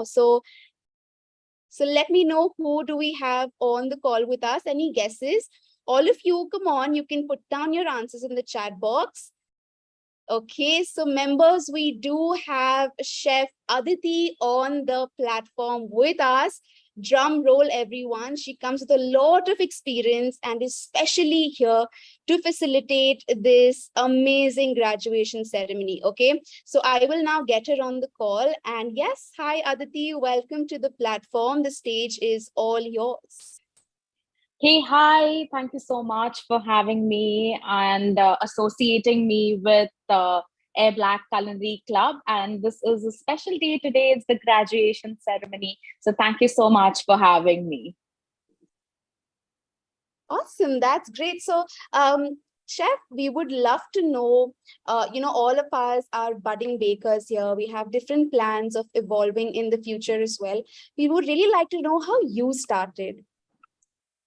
So let me know who do we have on the call with us. Any guesses? All of you, come on, you can put down your answers in the chat box. Okay, so members, we do have Chef Aditi on the platform with us. Drum roll, everyone. She comes with a lot of experience and is specially here to facilitate this amazing graduation ceremony. Okay, so I will now get her on the call. And yes, hi Aditi, welcome to the platform. The stage is all yours. Hey, hi. Thank you so much for having me and associating me with Airblack Culinary Club. And this is a special day today. It's the graduation ceremony. So thank you so much for having me. Awesome, that's great. So, Chef, we would love to know, all of us are budding bakers here. We have different plans of evolving in the future as well. We would really like to know how you started.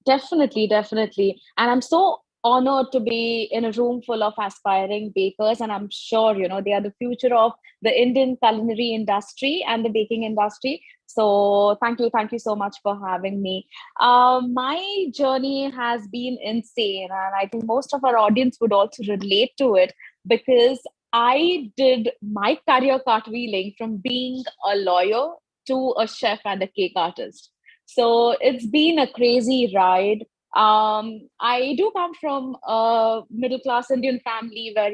Definitely, definitely. And I'm so honored to be in a room full of aspiring bakers. And I'm sure, they are the future of the Indian culinary industry and the baking industry. So thank you so much for having me. My journey has been insane. And I think most of our audience would also relate to it because I did my career cartwheeling from being a lawyer to a chef and a cake artist. So it's been a crazy ride. I do come from a middle class Indian family where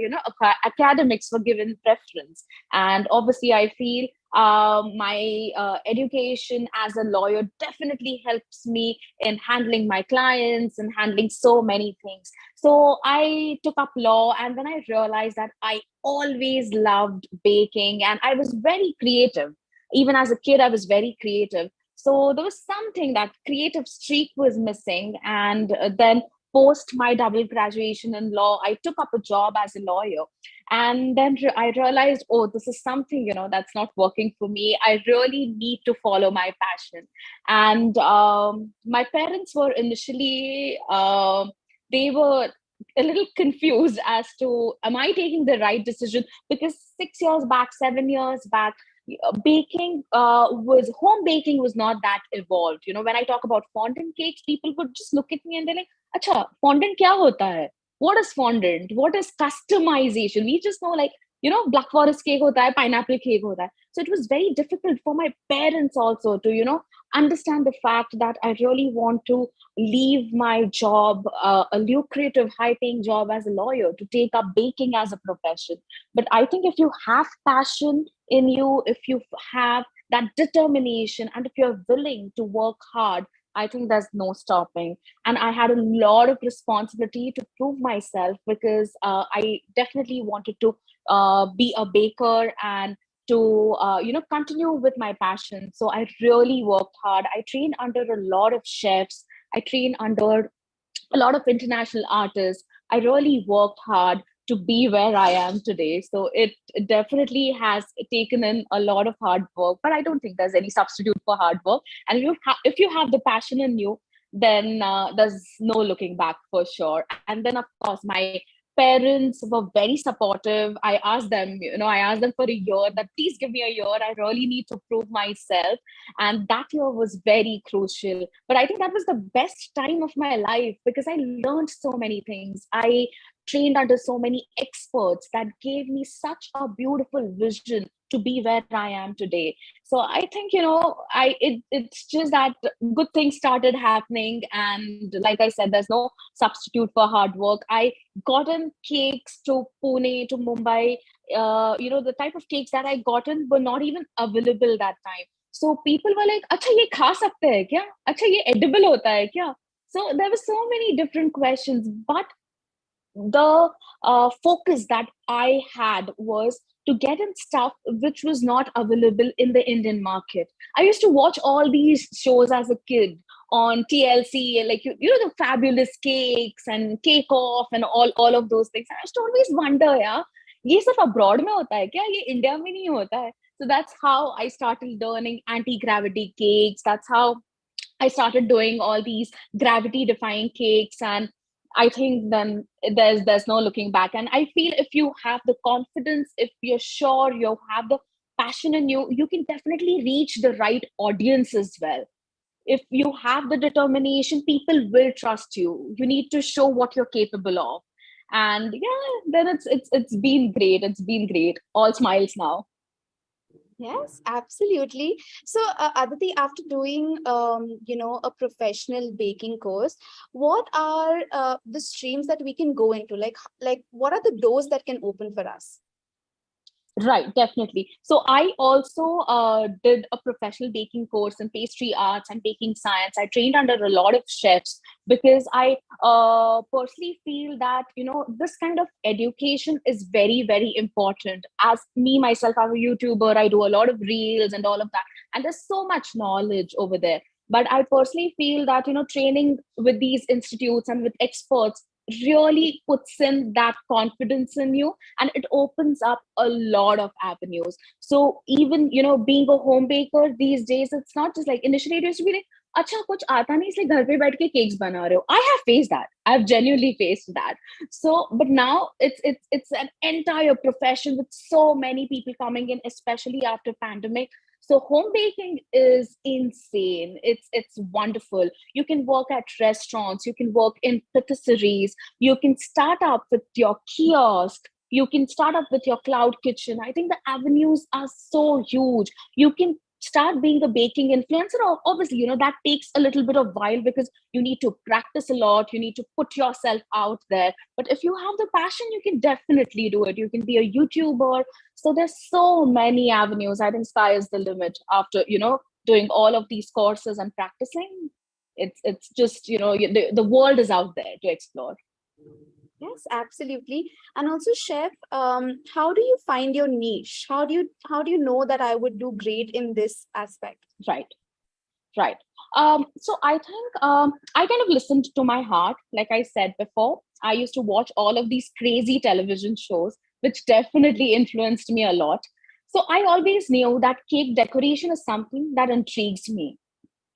academics were given preference, and obviously I feel my education as a lawyer definitely helps me in handling my clients and handling so many things. So I took up law, and then I realized that I always loved baking, and I was very creative. Even as a kid, I was very creative. So there was something that creative streak was missing. And then post my double graduation in law, I took up a job as a lawyer. And then I realized, oh, this is something, that's not working for me. I really need to follow my passion. And my parents were initially, they were a little confused as to, am I taking the right decision? Because 6 years back, 7 years back, baking was home baking was not that evolved. When I talk about fondant cakes, people would just look at me and they're like, acha, fondant kya hota hai? What is fondant? What is customization? We just know, like, black forest cake hota hai, pineapple cake hota hai. So it was very difficult for my parents also to understand the fact that I really want to leave my job, a lucrative high paying job as a lawyer, to take up baking as a profession. But I think if you have passion in you, if you have that determination, and if you're willing to work hard, I think there's no stopping. And I had a lot of responsibility to prove myself because I definitely wanted to be a baker and to continue with my passion. So I really worked hard. I trained under a lot of chefs. I trained under a lot of international artists. I really worked hard to be where I am today. So it definitely has taken in a lot of hard work, but I don't think there's any substitute for hard work. And if you have the passion in you, then there's no looking back for sure. And then, of course, my parents were very supportive. I asked them for a year that please give me a year. I really need to prove myself. And that year was very crucial. But I think that was the best time of my life because I learned so many things. I trained under so many experts that gave me such a beautiful vision to be where I am today. So I think, it's just that good things started happening. And like I said, there's no substitute for hard work. I gotten cakes to Pune, to Mumbai. The type of cakes that I gotten were not even available that time. So people were like, "Acha, ye kha sakte hai kya? Acha, ye edible hota hai kya?" So there were so many different questions, but the focus that I had was to get in stuff which was not available in the Indian market. I used to watch all these shows as a kid on TLC, like the Fabulous Cakes and Cake Off and all of those things. I used to always wonder, yeah, ये सिर्फ abroad में होता है क्या? ये India में नहीं होता है. So that's how I started learning anti-gravity cakes. That's how I started doing all these gravity defying cakes. And I think then there's no looking back. And I feel if you have the confidence, if you're sure, you have the passion in you, you can definitely reach the right audience as well. If you have the determination, people will trust you. You need to show what you're capable of. And yeah, then it's been great. It's been great. All smiles now. Yes, absolutely. So, Aditi, after doing, a professional baking course, what are the streams that we can go into? Like, what are the doors that can open for us? Right, definitely. So I also did a professional baking course in pastry arts and baking science. I trained under a lot of chefs because I personally feel that, this kind of education is very, very important. As me, myself, I'm a YouTuber, I do a lot of reels and all of that. And there's so much knowledge over there. But I personally feel that, training with these institutes and with experts really puts in that confidence in you, and it opens up a lot of avenues. So even being a home baker these days, it's not just like initially it used to be like अच्छा कुछ आता नहीं इसलिए घर पे बैठ के cakes बना रहे हो. I have faced that. I've genuinely faced that. So but now it's an entire profession with so many people coming in, especially after pandemic. So home baking is insane. It's wonderful. You can work at restaurants, you can work in patisseries, you can start up with your kiosk, you can start up with your cloud kitchen. I think the avenues are so huge. You can start being a baking influencer. Obviously, that takes a little bit of while because you need to practice a lot, you need to put yourself out there. But if you have the passion, you can definitely do it. You can be a YouTuber. So there's so many avenues. I think sky is the limit after doing all of these courses and practicing. It's just the world is out there to explore. Yes, absolutely. And also, chef, how do you find your niche? How do you know that I would do great in this aspect? Right. Right. So I think I kind of listened to my heart. Like I said before, I used to watch all of these crazy television shows, which definitely influenced me a lot. So I always knew that cake decoration is something that intrigues me.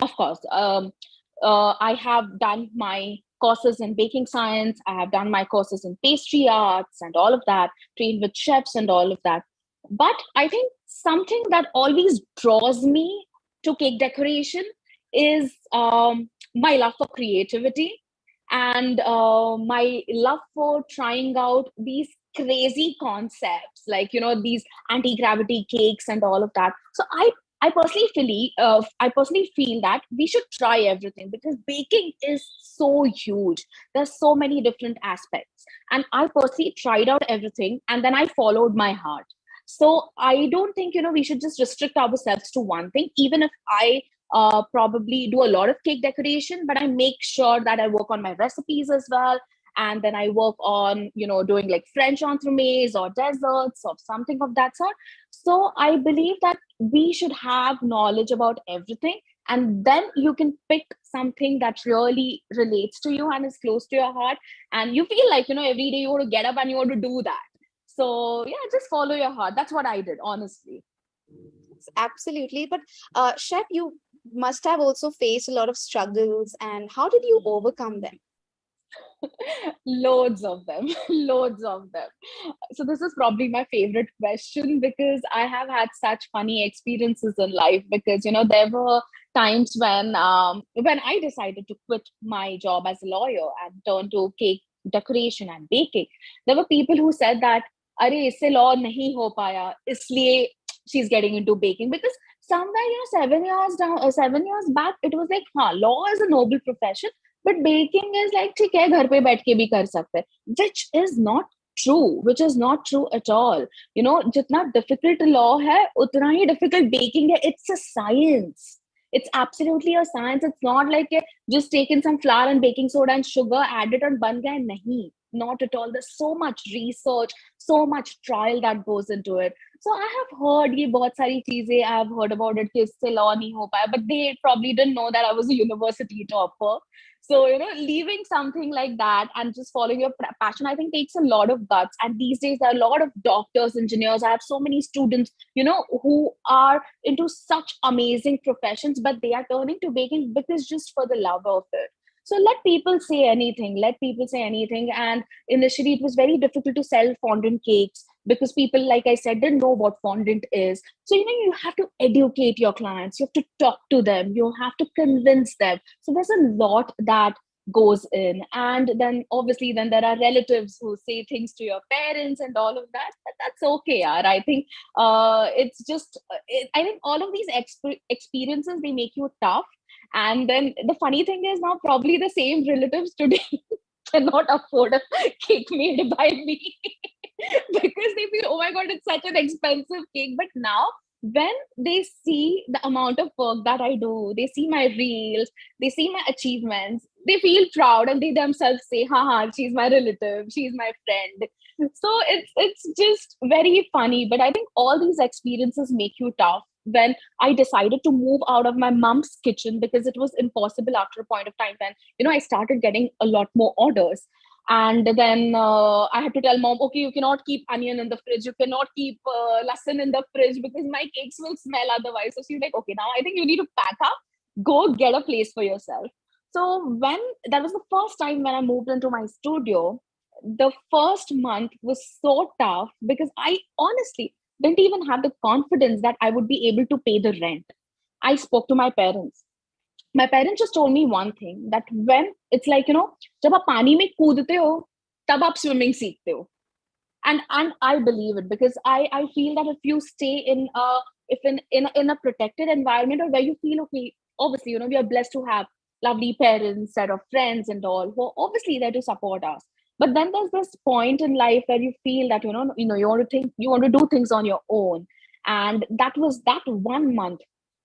Of course, I have done my courses in baking science. I have done my courses in pastry arts and all of that, trained with chefs and all of that. But I think something that always draws me to cake decoration is my love for creativity and my love for trying out these crazy concepts, like these anti-gravity cakes and all of that. So I personally feel that we should try everything because baking is so huge. There's so many different aspects, and I personally tried out everything, and then I followed my heart. So I don't think we should just restrict ourselves to one thing. Even if I probably do a lot of cake decoration, but I make sure that I work on my recipes as well. And then I work on, doing like French entremets or desserts or something of that sort. So I believe that we should have knowledge about everything. And then you can pick something that really relates to you and is close to your heart. And you feel like, every day you want to get up and you want to do that. So yeah, just follow your heart. That's what I did, honestly. Absolutely. But chef, you must have also faced a lot of struggles, and how did you overcome them? Loads of them. Loads of them. So this is probably my favorite question because I have had such funny experiences in life, because there were times when I decided to quit my job as a lawyer and turn to cake decoration and baking. There were people who said that अरे इससे law नहीं हो पाया इसलिए she's getting into baking, because somewhere 7 years back it was like law is a noble profession, but baking is like ठीक है घर पे बैठ के भी कर सकते हैं, which is not true, which is not true at all. जितना difficult law है उतना ही difficult baking है. It's a science. It's absolutely a science. It's not like just taken some flour and baking soda and sugar, added and ban gaya. Nahi, not at all. There's so much research, so much trial that goes into it. So I have heard ये बहुत सारी चीजें, I have heard about it कि इससे law नहीं हो पाया, but they probably didn't know that I was a university topper. So leaving something like that and just following your passion, I think takes a lot of guts. And these days there are a lot of doctors, engineers. I have so many students who are into such amazing professions, but they are turning to baking because just for the love of it. So let people say anything. Let people say anything. And initially, it was very difficult to sell fondant cakes because people, like I said, didn't know what fondant is. So, you have to educate your clients, you have to talk to them, you have to convince them. So there's a lot that goes in. And then obviously then there are relatives who say things to your parents and all of that, but that's okay. Yaar. I think it's just I think all of these experiences, they make you tough. And then the funny thing is, now probably the same relatives today cannot afford a cake made by me because they feel, oh my god, it's such an expensive cake. But now when they see the amount of work that I do, they see my reels, they see my achievements, they feel proud, and they themselves say, haha, she's my relative, she's my friend. So it's just very funny. But I think all these experiences make you tough. When I decided to move out of my mom's kitchen, because it was impossible after a point of time, when I started getting a lot more orders. And then I had to tell mom, okay, you cannot keep onion in the fridge, you cannot keep lasan in the fridge, because my cakes will smell otherwise. So she's like, okay, now I think you need to pack up, go get a place for yourself. So when that was the first time when I moved into my studio, the first month was so tough because I honestly didn't even have the confidence that I would be able to pay the rent. I spoke to my parents. My parents just told me one thing, that when it's like, जब आप पानी में कूदते हो, तब आप swimming सीखते हो. And I believe it, because I feel that if you stay in a protected environment, or where you feel okay, obviously, we are blessed to have lovely parents, set of friends and all, who are obviously there to support us. But then there's this point in life where you feel that you want to do things on your own. And that 1 month,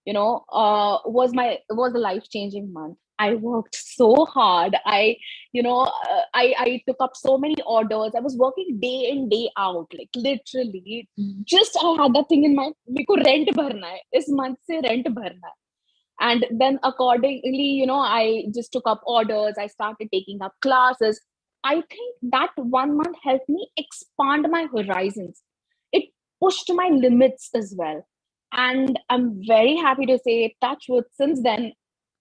was a life changing month. I worked so hard. I took up so many orders. I was working day in, day out, like literally. Just I had that thing in mind. Meko rent bharna hai. Is month se rent bharna hai. And then accordingly, I just took up orders. I started taking up classes. I think that 1 month helped me expand my horizons. It pushed my limits as well. And I'm very happy to say, touch wood, since then,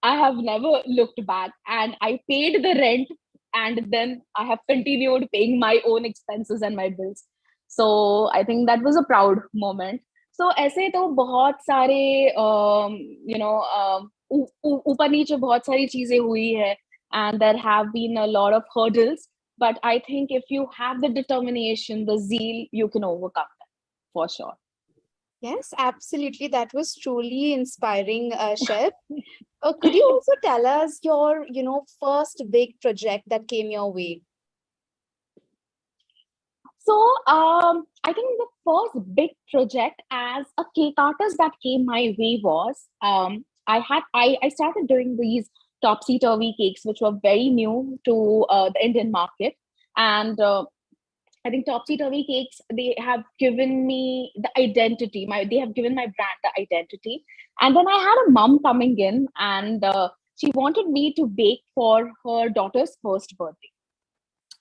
I have never looked back, and I paid the rent, and then I have continued paying my own expenses and my bills. So I think that was a proud moment. So ऐसे तो बहुत सारे ऊपर नीचे बहुत सारी चीजें हुई है, and there have been a lot of hurdles. But I think if you have the determination, the zeal, you can overcome them for sure. Yes, absolutely. That was truly inspiring, Chef. Could you also tell us your, first big project that came your way? So I think the first big project as a cake artist that came my way was, I started doing these topsy turvy cakes, which were very new to the Indian market. And I think topsy turvy cakes, they have given me the identity. They have given my brand the identity. And then I had a mom coming in, and she wanted me to bake for her daughter's first birthday.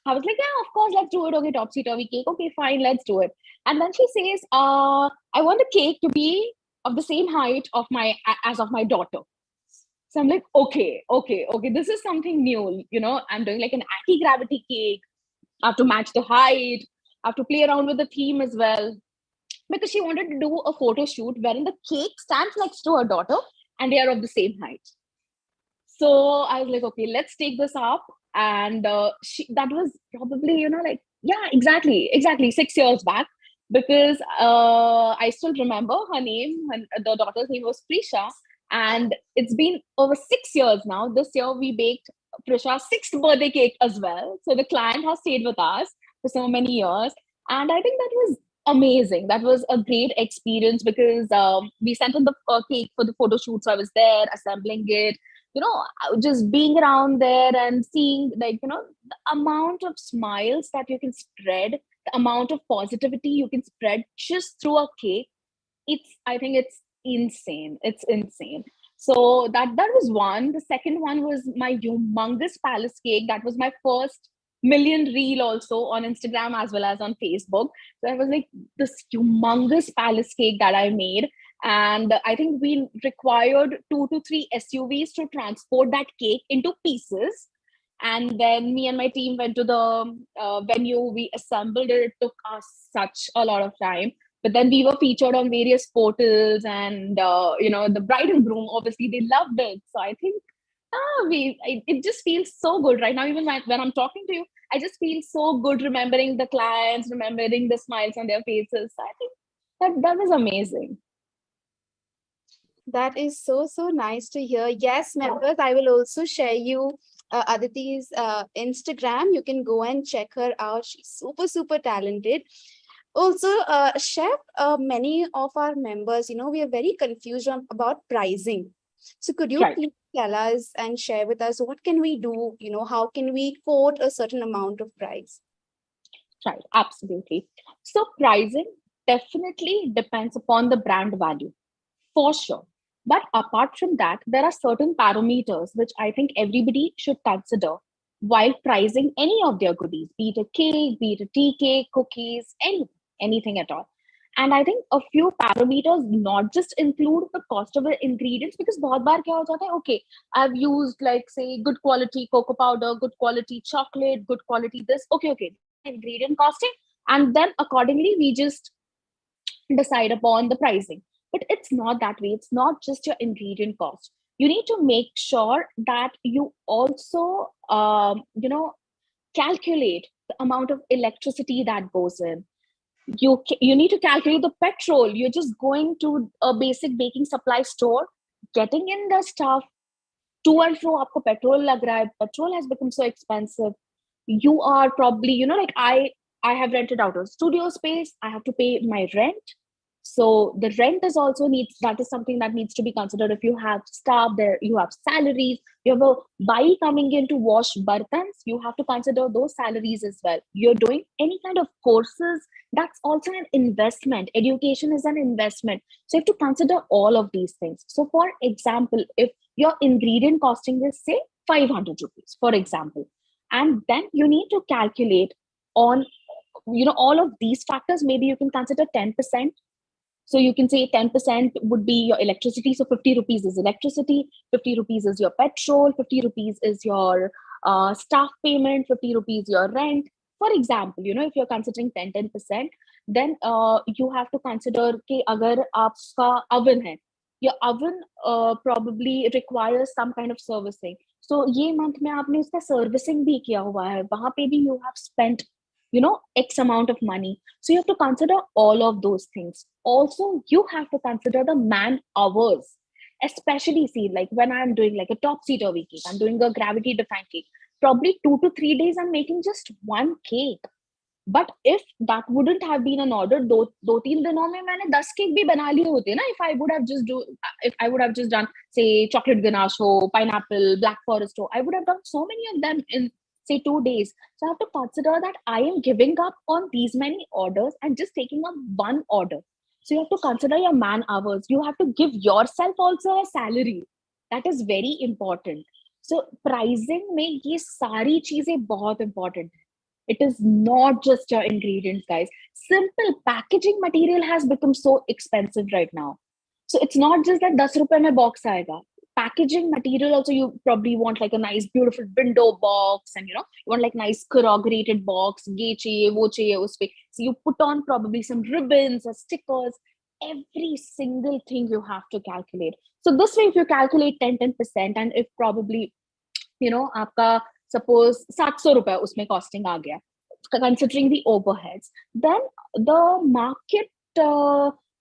I was like, yeah, of course, let's do it. Okay, topsy turvy cake. Okay, fine, let's do it. And then she says, I want the cake to be of the same height of as of my daughter. So I'm like, okay, this is something new. I'm doing like an anti-gravity cake. I have to match the height. I have to play around with the theme as well. Because she wanted to do a photo shoot wherein the cake stands next to her daughter and they are of the same height. So I was like, okay, let's take this up. And that was probably, yeah, exactly 6 years back. Because I still remember her name, and the daughter's name was Prisha. And it's been over 6 years now. This year we baked Prisha's sixth birthday cake as well. So the client has stayed with us for so many years. And I think that was amazing. That was a great experience, because we sent in the cake for the photo shoot. So I was there assembling it, just being around there and seeing, like, the amount of smiles that you can spread, the amount of positivity you can spread just through a cake. I think it's insane. It's insane. So that was one. The second one was my humongous palace cake. That was my first million reel also on Instagram as well as on Facebook. So I was like, this humongous palace cake that I made. And I think we required 2 to 3 SUVs to transport that cake into pieces. And then me and my team went to the venue. We assembled it. It took us such a lot of time. But then we were featured on various portals, and the bride and groom, obviously, they loved it. So I think it just feels so good right now. Even when I'm talking to you, I just feel so good remembering the clients, remembering the smiles on their faces. So I think that was amazing. That is so, so nice to hear. Yes, members, I will also share you Aditi's Instagram. You can go and check her out. She's super, super talented. Also, Chef, many of our members, we are very confused about pricing. So could you Right. please tell us and share with us what can we do? How can we quote a certain amount of price? Right, absolutely. So pricing definitely depends upon the brand value, for sure. But apart from that, there are certain parameters which I think everybody should consider while pricing any of their goodies, be it a cake, be it a tea cake, cookies, anything at all. And I think a few parameters not just include the cost of the ingredients, because बहुत बार क्या हो जाता है, okay, I've used like say good quality cocoa powder, good quality chocolate, good quality this, okay, ingredient costing, and then accordingly we just decide upon the pricing. But it's not that way. It's not just your ingredient cost. You need to make sure that you also calculate the amount of electricity that goes in. You need to calculate the petrol. You're just going to a basic baking supply store, getting in the stuff, to and fro आपको petrol लग रहा है. Petrol has become so expensive. You are probably, like I have rented out a studio space. I have to pay my rent. So the rent is also needs, that is something that needs to be considered. If you have staff there, you have salaries, you have a bai coming in to wash bartans, you have to consider those salaries as well. You're doing any kind of courses, that's also an investment. Education is an investment. So you have to consider all of these things. So for example, if your ingredient costing is say 500 rupees, for example, and then you need to calculate on all of these factors. Maybe you can consider 10%. So you can say 10% would be your electricity. So 50 rupees is electricity, 50 rupees is your petrol, 50 rupees is your staff payment, 50 rupees your rent. For example, if you're considering 10%, then you have to consider कि अगर आपका oven है, your oven probably requires some kind of servicing. So ये month में आपने उसका servicing भी किया हुआ है, वहाँ पे भी you have spent X amount of money. So you have to consider all of those things. Also, you have to consider the man hours. Especially, see, like when I'm doing like a top-seed cake, I'm doing a gravity-defined cake. Probably 2 to 3 days, I'm making just one cake. But if that wouldn't have been an order, दो तीन दिनों में मैंने 10 cake भी बना लिए होते ना. If I would have just done say chocolate ganache ho, pineapple, black forest ho, I would have done so many of them in say 2 days. So I have to consider that I am giving up on these many orders and just taking up one order. So you have to consider your man hours. You have to give yourself also a salary. That is very important. So pricing में ये सारी चीजें बहुत important है. It is not just your ingredients, guys. Simple packaging material has become so expensive right now. So it's not just that 10 rupees mein box aayega. Packaging material also, you probably want like a nice beautiful window box, and you want like nice corrugated box, ye chahiye, wo chahiye, us pe. So you put on probably some ribbons or stickers. Every single thing you have to calculate. So this way, if you calculate 10%, and if probably आपका suppose 700 रुपए उसमें costing आ गया, considering the overheads, then the market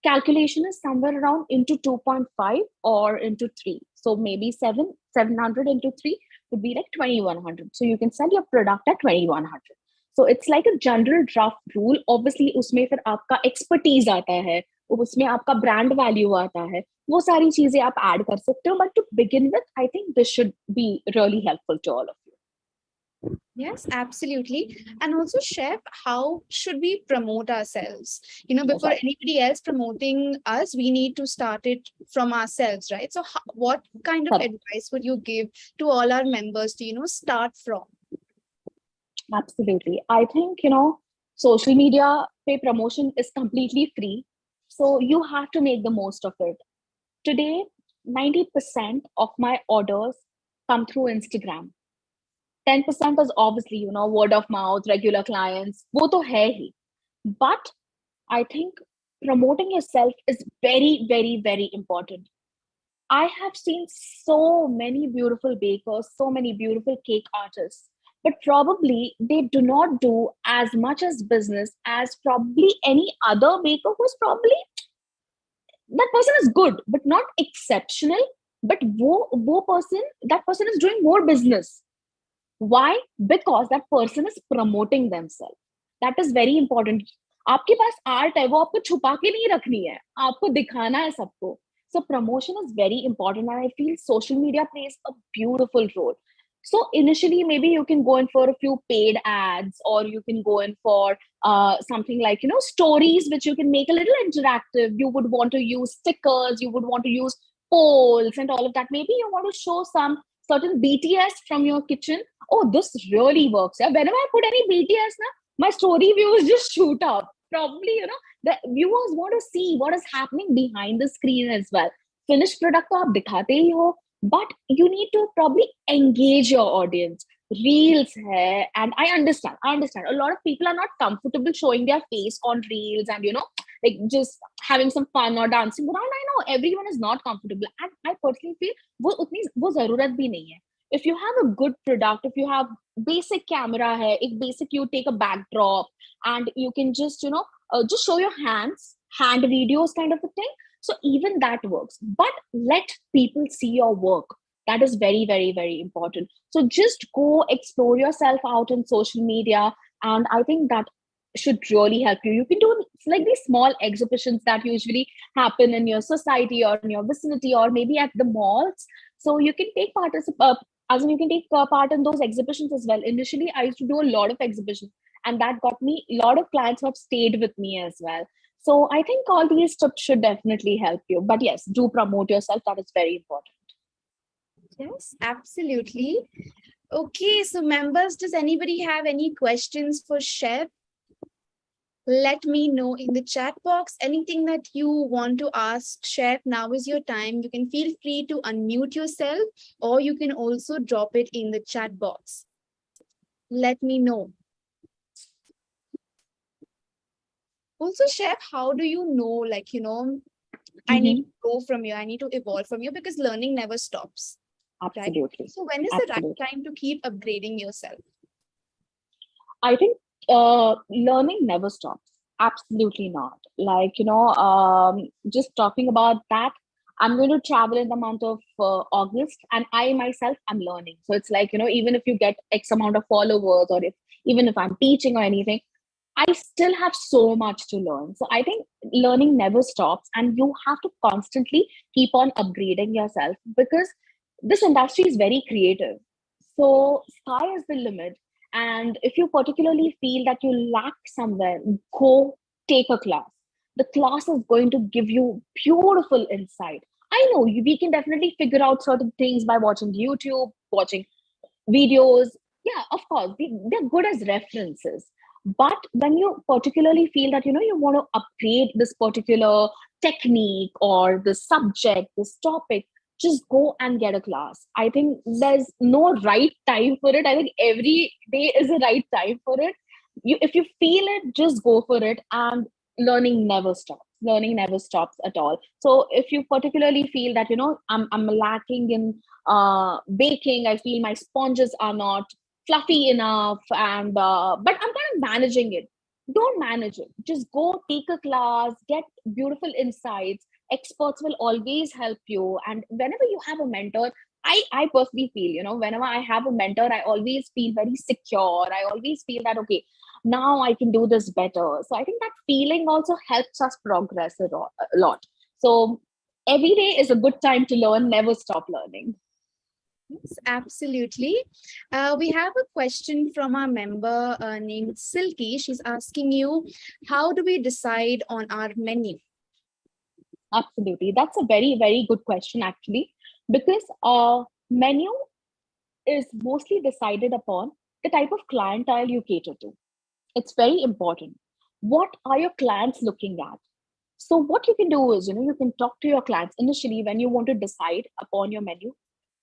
calculation is somewhere around into 2.5 or into 3. So maybe 700 into 3 would be like 2100. So you can sell your product at 2100. So it's like a general rough rule. Obviously उसमें फिर आपका expertise आता है, उसमें आपका brand value आता है, वो सारी चीजें आप add कर सकते हो. But to begin with, I think this should be really helpful to all of you. Yes, absolutely. And also, Chef, how should we promote ourselves? Before anybody else promoting us, we need to start it from ourselves, right? So what kind of advice would you give to all our members to, start from? Absolutely. I think, social media pay promotion is completely free. So you have to make the most of it. Today, 90% of my orders come through Instagram. 10% is obviously, word of mouth, regular clients. वो तो है ही. But I think promoting yourself is very, very, very important. I have seen so many beautiful bakers, so many beautiful cake artists, but probably they do not do as much as business as probably any other baker who's probably, that person is good, but not exceptional. But wo person, that person is doing more business. Why? Because that person is promoting themselves. That is very important. आपके पास art है, वो आपको छुपा के नहीं रखनी है, आपको दिखाना है सबको. So promotion is very important, and I feel social media plays a beautiful role. So initially, maybe you can go in for a few paid ads, or you can go in for something like, stories, which you can make a little interactive. You would want to use stickers, you would want to use polls and all of that. Maybe you want to show some certain BTS from your kitchen. Oh, this really works. Yeah? Whenever I put any BTS, my story views just shoot up. Probably, the viewers want to see what is happening behind the screen as well. Finished product तो आप दिखाते ही हो, but you need to probably engage your audience. Reels hai, and I understand. A lot of people are not comfortable showing their face on reels and like just having some fun or dancing. But I know everyone is not comfortable, and I personally feel वो जरूरत भी नहीं है. If you have a good product, if you have basic camera hai, एक basic, you take a backdrop and you can just just show your hand videos kind of a thing. So even that works, but let people see your work. That is very, very, very important. So just go explore yourself out on social media, and I think that should really help you. You can do like these small exhibitions that usually happen in your society or in your vicinity, or maybe at the malls. So you can take as in you can take part in those exhibitions as well. Initially, I used to do a lot of exhibitions, and that got me a lot of clients who have stayed with me as well. So I think all these tips should definitely help you. But yes, do promote yourself. That is very important. Yes, absolutely. Okay, so members, does anybody have any questions for Chef? Let me know in the chat box. Anything that you want to ask Chef, now is your time. You can feel free to unmute yourself, or you can also drop it in the chat box. Let me know. Also, Chef, how do you know, like, I need to grow from you, I need to evolve from you, because learning never stops. Absolutely. Right? So when is the right time to keep upgrading yourself? I think learning never stops. Absolutely not. Like, just talking about that, I'm going to travel in the month of August, and I myself am learning. So it's like, even if you get X amount of followers, or even if I'm teaching or anything, I still have so much to learn. So I think learning never stops, and you have to constantly keep on upgrading yourself, because this industry is very creative. So sky is the limit. And if you particularly feel that you lack somewhere, go take a class. The class is going to give you beautiful insight. I know we can definitely figure out certain things by watching YouTube, watching videos. Yeah, of course, they're good as references. But when you particularly feel that, you want to upgrade this particular technique or the subject, this topic, just go and get a class. I think there's no right time for it. I think every day is a right time for it. If you feel it, just go for it. And learning never stops. Learning never stops at all. So if you particularly feel that, I'm lacking in baking, I feel my sponges are not fluffy enough, and but I'm kind of managing it. Don't manage it. Just go take a class, get beautiful insights. Experts will always help you. And whenever you have a mentor, I personally feel, whenever I have a mentor, I always feel very secure. I always feel that, okay, now I can do this better. So I think that feeling also helps us progress a lot. So every day is a good time to learn. Never stop learning. Yes, absolutely. We have a question from our member named Silky. She's asking you, how do we decide on our menu? Absolutely. That's a very, very good question, actually, because menu is mostly decided upon the type of clientele you cater to. It's very important. What are your clients looking at? So what you can do is, you can talk to your clients initially when you want to decide upon your menu.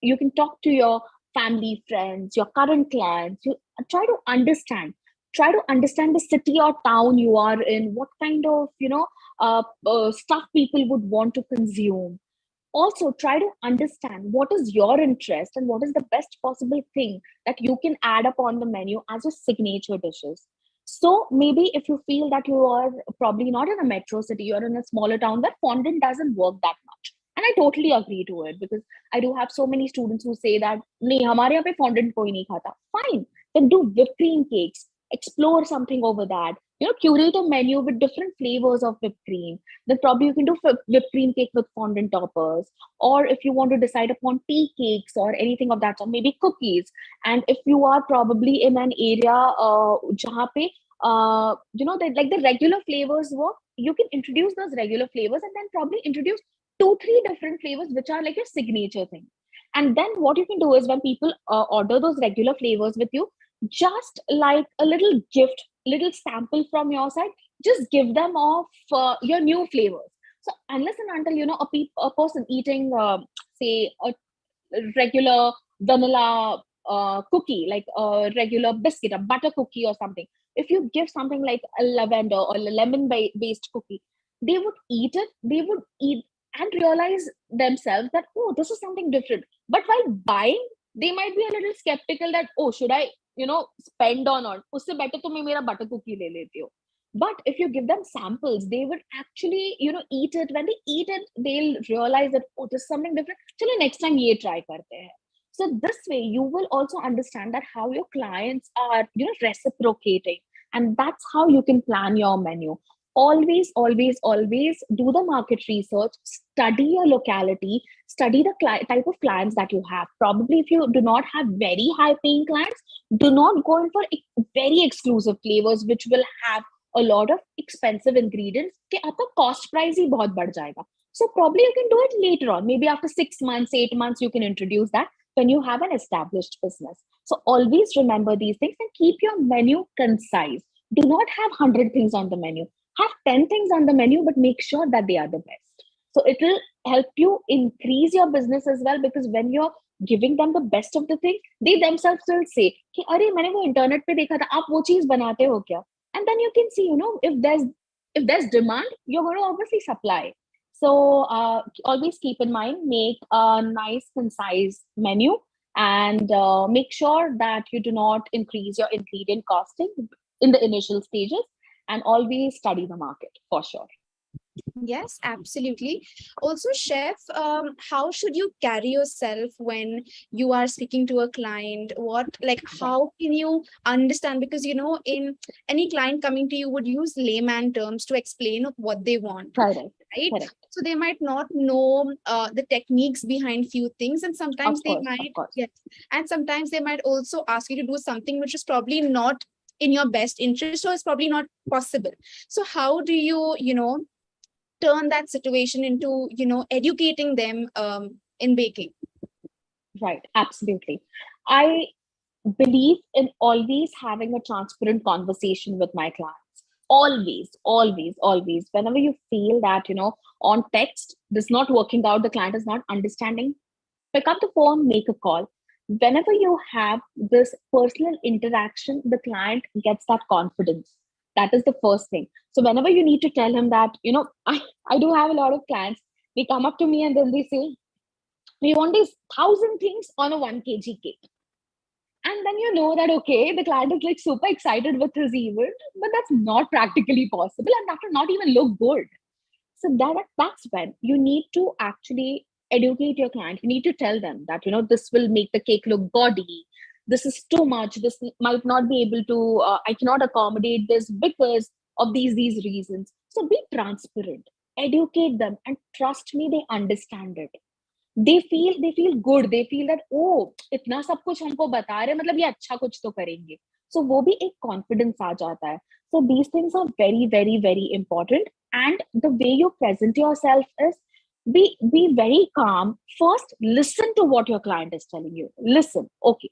You can talk to your family, friends, your current clients. You try to understand. Try to understand the city or town you are in. What kind of stuff people would want to consume. Also try to understand what is your interest and what is the best possible thing that you can add up on the menu as your signature dishes. So maybe if you feel that you are probably not in a metro city, you're in a smaller town, that fondant doesn't work that much. And I totally agree to it, because I do have so many students who say that nahi hamare yahan pe fondant koi nahi khata. Fine, then do whipped cream cakes, explore something over that. Curate a menu with different flavors of whipped cream. Then probably you can do whipped cream cake with fondant toppers. Or if you want to decide upon tea cakes or anything of that sort, maybe cookies. And if you are probably in an area jahan pe, like the regular flavors work, you can introduce those regular flavors and then probably introduce two, three different flavors, which are like your signature thing. And then what you can do is when people order those regular flavors with you, just like a little gift, little sample from your side, just give them off your new flavors. So unless and until a person eating say a regular vanilla cookie, like a regular biscuit, a butter cookie or something, if you give something like a lavender or a lemon based cookie, they would eat it, they would eat and realize themselves that, oh, this is something different. But while buying, they might be a little skeptical that, oh, should I spend on usse better to मैं मेरा butter cookie ले लेती हूँ. But if you give them samples, they would actually eat it. When they eat it, they'll realize that, oh, this is something different, chalo next time ye try karte hain. So this way you will also understand that how your clients are reciprocating, and that's how you can plan your menu. Always, always, always do the market research, study your locality, study the type of clients that you have. Probably if you do not have very high paying clients, do not go in for very exclusive flavors which will have a lot of expensive ingredients कि आपका cost price ही बहुत बढ़ जाएगा. So probably you can do it later on. Maybe after 6 months, 8 months, you can introduce that when you have an established business. So always remember these things and keep your menu concise. Do not have 100 things on the menu. Have 10 things on the menu, but make sure that they are the best. So it will help you increase your business as well, because when you're giving them the best of the thing, they themselves will say, कि अरे मैंने वो internet पे देखा था, आप वो चीज बनाते हो क्या? And then you can see, if there's demand, you're going to obviously supply. So always keep in mind, make a nice, concise menu, and make sure that you do not increase your ingredient costing in the initial stages, and always study the market for sure. Yes, absolutely. Also, chef, how should you carry yourself when you are speaking to a client? How can you understand? Because, in any client coming to you would use layman terms to explain what they want, Correct. right? Correct. So they might not know the techniques behind few things, and sometimes yes, and sometimes they might also ask you to do something which is probably not in your best interest, or it's probably not possible. So how do you, turn that situation into educating them in baking? Right, absolutely. I believe in always having a transparent conversation with my clients. Always, always, always. Whenever you feel that on text this is not working out, the client is not understanding, pick up the phone, make a call. Whenever you have this personal interaction, the client gets that confidence. That is the first thing. So whenever you need to tell him that, I do have a lot of clients, they come up to me and then they say, we want these 1,000 things on a 1 kg cake. And then you know that, okay, the client is like super excited with his event, but that's not practically possible, and that will not even look good. So that's when you need to actually educate your client. You need to tell them that, this will make the cake look gaudy. This is too much. This might not be able to, I cannot accommodate this because of these reasons. So be transparent, educate them, and trust me, they understand it. They feel good. They feel that, oh, इतना सब कुछ हमको बता रहे, मतलब ये अच्छा कुछ तो करेंगे. So वो भी एक confidence आ जाता है. So these things are very, very, very important. And the way you present yourself is, be very calm. First, listen to what your client is telling you. Listen. Okay.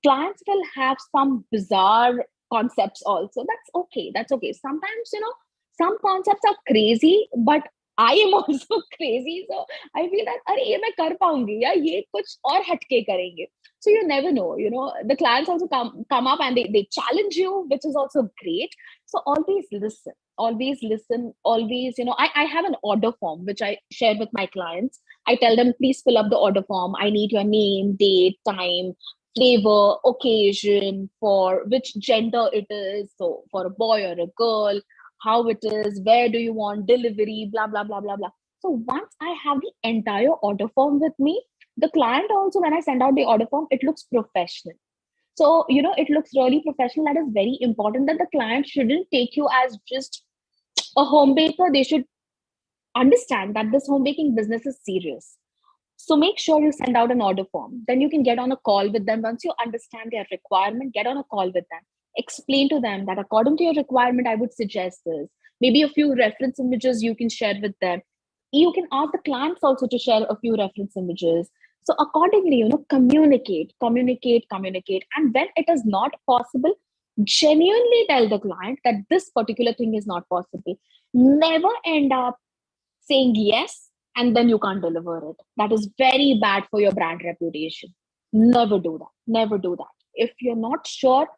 Clients will have some bizarre concepts also. That's okay. Sometimes, some concepts are crazy, but I am also crazy. So I feel that, अरे ये मैं कर पाऊंगी या ये कुछ और हटके करेंगे. So you never know, the clients also come up and they challenge you, which is also great. So always listen, always, I have an order form, which I share with my clients. I tell them, please fill up the order form. I need your name, date, time, flavor, occasion, for which gender it is. So for a boy or a girl, how it is, where do you want delivery, blah, blah, blah, blah, blah. So once I have the entire order form with me, the client also, when I send out the order form, it looks professional. So, it looks really professional. That is very important, that the client shouldn't take you as just a home baker. They should understand that this home baking business is serious. So make sure you send out an order form. Then you can get on a call with them. Once you understand their requirement, get on a call with them. Explain to them that according to your requirement, I would suggest this. Maybe a few reference images you can share with them. You can ask the clients also to share a few reference images. So accordingly, communicate. And when it is not possible, genuinely tell the client that this particular thing is not possible. Never end up saying yes and then you can't deliver it. That is very bad for your brand reputation. Never do that. Never do that. If you're not sure,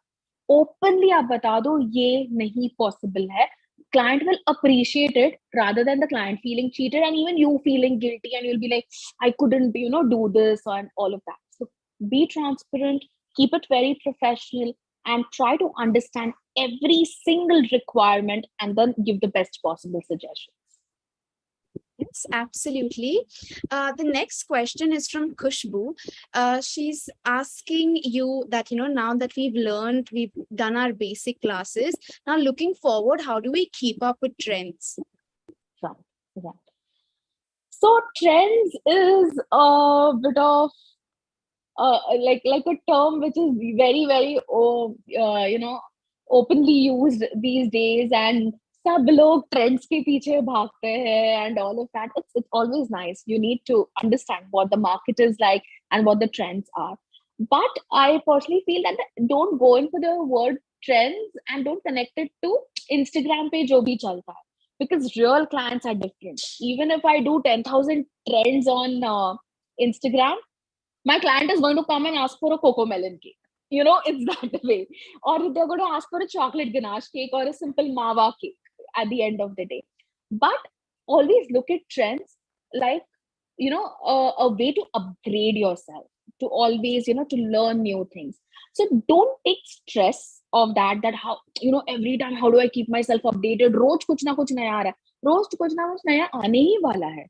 openly आप बता दो ये नहीं possible है. Client will appreciate it rather than the client feeling cheated and even you feeling guilty, and you'll be like, I couldn't, do this and all of that. So be transparent, keep it very professional, and try to understand every single requirement and then give the best possible suggestions. Yes, absolutely. The next question is from Kushbu. She's asking you that, now that we've done our basic classes, now looking forward, how do we keep up with trends? Right. So trends is a bit of like a term which is very, very openly used these days, and सब लोग trends के पीछे भागते हैं and all of that. It's always nice. You need to understand what the market is like and what the trends are. But I personally feel that don't go in for the word trends and don't connect it to Instagram पे जो भी चलता है, because real clients are different. Even if I do 10,000 trends on Instagram, my client is going to come and ask for a cocoa melon cake. It's that way. Or they're going to ask for a chocolate ganache cake or a simple mawa cake at the end of the day. But always look at trends like, a way to upgrade yourself, to always, to learn new things. So don't take stress of that how, every time, how do I keep myself updated? रोज कुछ ना कुछ नया आ रहा है. रोज कुछ ना कुछ नया आने ही वाला है.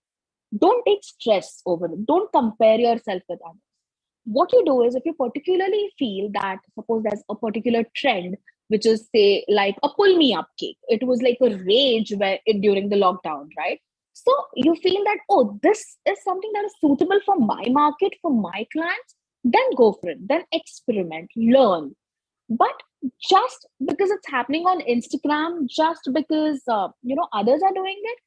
Don't take stress over it. Don't compare yourself with others. What you do is, if you particularly feel that, suppose there's a particular trend, which is, say, like a pull me up cake. It was like a rage during the lockdown, right? So you feel that, oh, this is something that is suitable for my market, for my clients, then go for it. Then experiment, learn. But just because it's happening on Instagram, just because, others are doing it,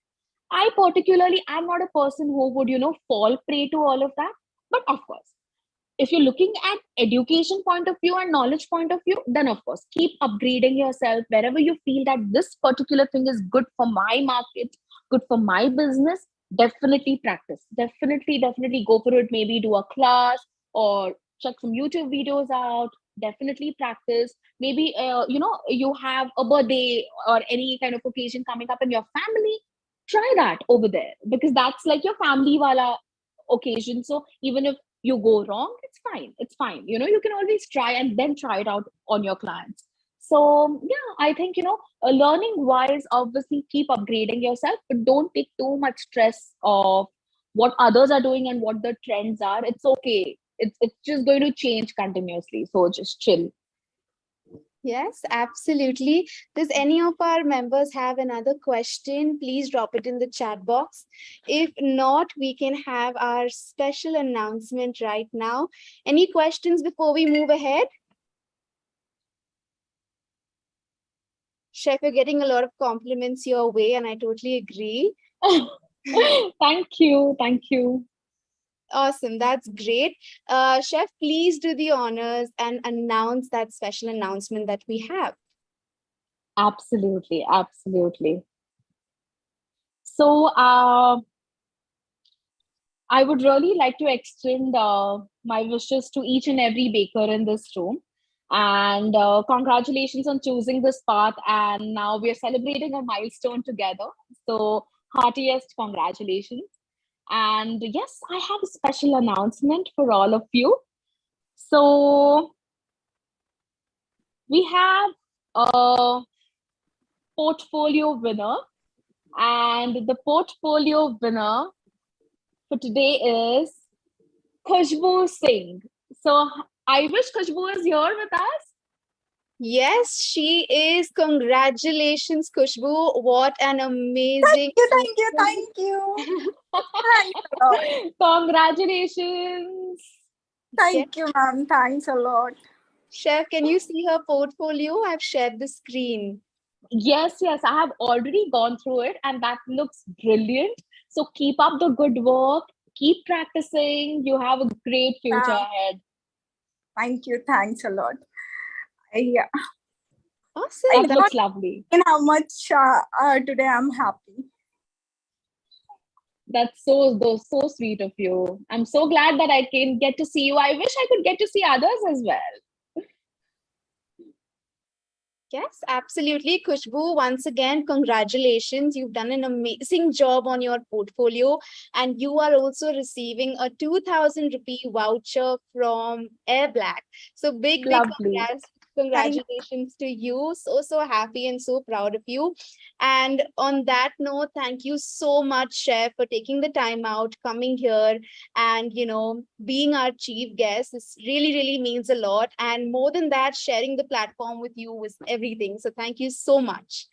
I particularly am not a person who would, fall prey to all of that. But of course, if you're looking at education point of view and knowledge point of view, then of course, keep upgrading yourself wherever you feel that this particular thing is good for my market, good for my business. Definitely practice. Definitely go for it. Maybe do a class or check some YouTube videos out. Definitely practice. Maybe, you have a birthday or any kind of occasion coming up in your family. Try that over there, because that's like your family wala occasion. So even if you go wrong, it's fine. You can always try and then try it out on your clients. So yeah, I think, learning wise, obviously keep upgrading yourself, but don't take too much stress of what others are doing and what the trends are. It's okay. It's just going to change continuously, so just chill. Yes, absolutely. Does any of our members have another question? Please drop it in the chat box. If not, we can have our special announcement right now. Any questions before we move ahead? Chef, you're getting a lot of compliments your way, and I totally agree. Thank you. Awesome. That's great. Chef, please do the honors and announce that special announcement that we have. Absolutely. So I would really like to extend my wishes to each and every baker in this room. And congratulations on choosing this path. And now we are celebrating a milestone together. So, heartiest congratulations. And yes, I have a special announcement for all of you. So, we have a portfolio winner, and the portfolio winner for today is Khushbu Singh. So I wish Khushbu is here with us. Yes, she is. Congratulations, Khushbu. What an amazing. Thank you, thank you. Thanks a lot. Congratulations. Thank you, ma'am. Thanks a lot. Chef, can you see her portfolio? I've shared the screen. Yes, yes, I have already gone through it and that looks brilliant. So keep up the good work, keep practicing. You have a great future ahead. Thank you. Thanks a lot. Yeah. Awesome. That looks lovely. And how much today I'm happy. That's so sweet of you. I'm so glad that I can get to see you. I wish I could get to see others as well. Yes, absolutely. Khushbu, once again, congratulations. You've done an amazing job on your portfolio, and you are also receiving a 2,000 rupee voucher from Airblack. So big Lovely. congratulations to you. So happy and so proud of you. And on that note, thank you so much, Chef, for taking the time out, coming here and, being our chief guest. This really means a lot. And more than that, sharing the platform with you was everything. So thank you so much.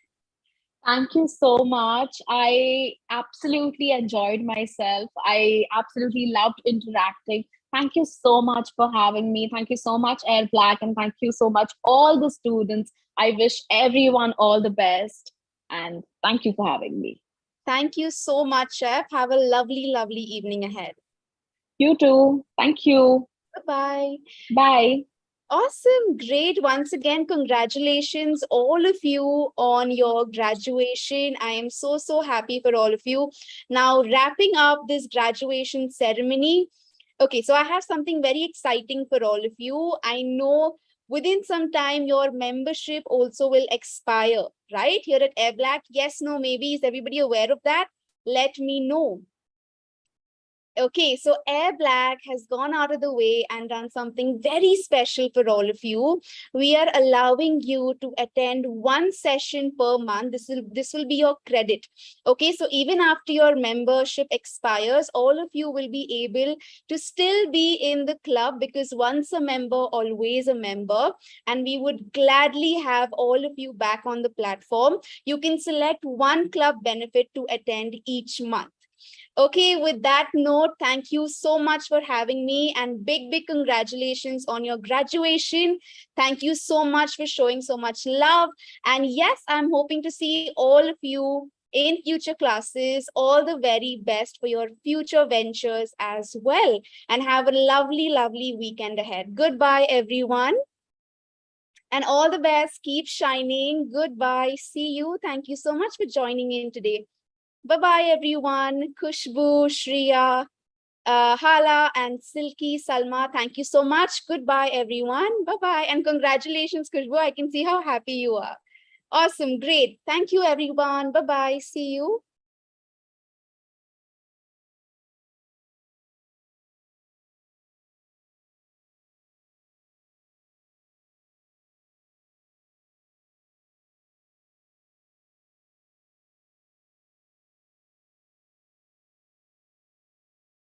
Thank you so much. I absolutely enjoyed myself. I absolutely loved interacting. Thank you so much for having me. Thank you so much, Airblack, and thank you so much, all the students. I wish everyone all the best. And thank you for having me. Thank you so much, Chef. Have a lovely evening ahead. You too. Thank you. Bye-bye. Bye. Awesome. Great. Once again, congratulations, all of you, on your graduation. I am so happy for all of you. Now, wrapping up this graduation ceremony. Okay, so I have something very exciting for all of you. I know within some time, your membership also will expire, right? Here at Airblack. Yes, no, maybe. Is everybody aware of that? Let me know. Okay, so Airblack has gone out of the way and done something very special for all of you. We are allowing you to attend one session per month. This will be your credit. Okay, so even after your membership expires, all of you will be able to still be in the club, because once a member, always a member. And we would gladly have all of you back on the platform. You can select one club benefit to attend each month. Okay, with that note, thank you so much for having me, and big congratulations on your graduation. Thank you so much for showing so much love. And yes, I'm hoping to see all of you in future classes. All the very best for your future ventures as well. And have a lovely weekend ahead. Goodbye, everyone. And all the best. Keep shining. Goodbye. See you. Thank you so much for joining in today. Bye-bye, everyone. Khushbu, Shriya, Hala, and Silky, Salma, thank you so much. Goodbye, everyone. Bye-bye. And congratulations, Khushbu. I can see how happy you are. Awesome. Great. Thank you, everyone. Bye-bye. See you.